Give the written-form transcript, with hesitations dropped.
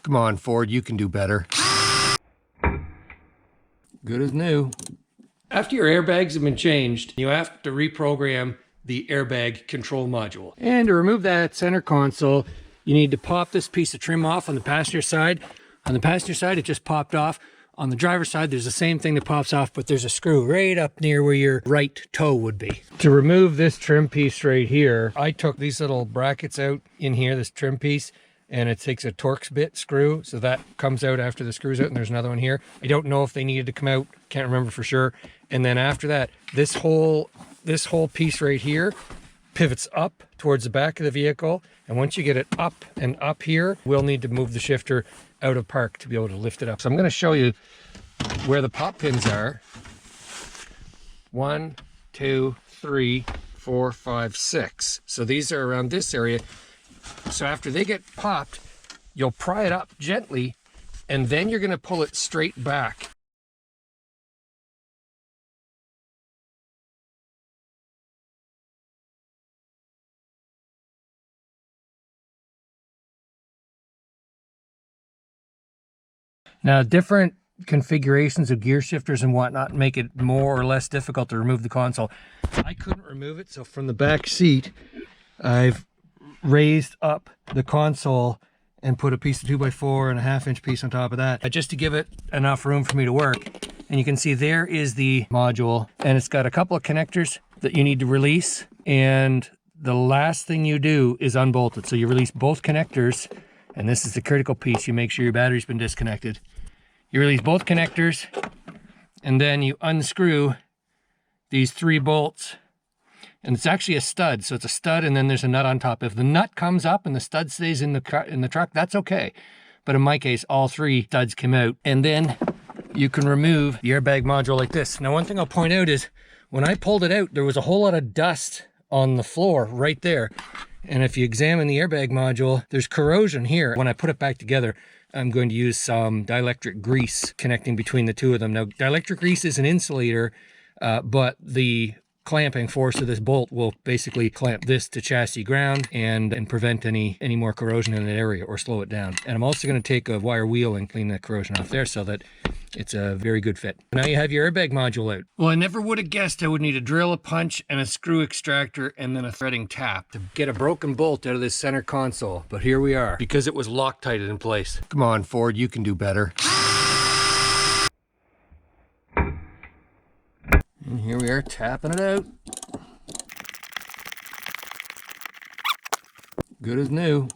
Come on, Ford, you can do better. Good as new. After your airbags have been changed, you have to reprogram the airbag control module. And to remove that center console, you need to pop this piece of trim off on the passenger side. On the passenger side, it just popped off. On the driver's side, there's the same thing that pops off, but there's a screw right up near where your right toe would be. To remove this trim piece right here, I took these little brackets out in here, this trim piece, and it takes a Torx bit screw, so that comes out after the screw's out, and there's another one here. I don't know if they needed to come out, can't remember for sure. And then after that, this whole piece right here pivots up towards the back of the vehicle, and once you get it up and up here, we'll need to move the shifter out of park to be able to lift it up. So I'm going to show you where the pop pins are. 1, 2, 3, 4, 5, 6. So these are around this area. So after they get popped, you'll pry it up gently, and then you're going to pull it straight back. Now, different configurations of gear shifters and whatnot make it more or less difficult to remove the console. I couldn't remove it, so from the back seat, I've raised up the console and put a piece of 2x4 and a 1/2-inch piece on top of that, just to give it enough room for me to work. And you can see there is the module, and it's got a couple of connectors that you need to release, and the last thing you do is unbolt it. So you release both connectors, and this is the critical piece. You make sure your battery's been disconnected. You release both connectors, and then you unscrew these 3 bolts. And it's actually a stud, so it's a stud and then there's a nut on top. If the nut comes up and the stud stays in the truck, that's okay. But in my case, all 3 studs come out. And then you can remove the airbag module like this. Now, one thing I'll point out is when I pulled it out, there was a whole lot of dust on the floor right there. And if you examine the airbag module, there's corrosion here. When I put it back together, I'm going to use some dielectric grease connecting between the two of them. Now, dielectric grease is an insulator, but the clamping force of this bolt will basically clamp this to chassis ground and prevent any more corrosion in that area or slow it down. And I'm also going to take a wire wheel and clean that corrosion off there so that it's a very good fit. Now you have your airbag module out. Well, I never would have guessed I would need a drill, a punch, and a screw extractor, and then a threading tap to get a broken bolt out of this center console. But here we are, because it was Loctited in place. Come on, Ford, you can do better. And here we are tapping it out. Good as new.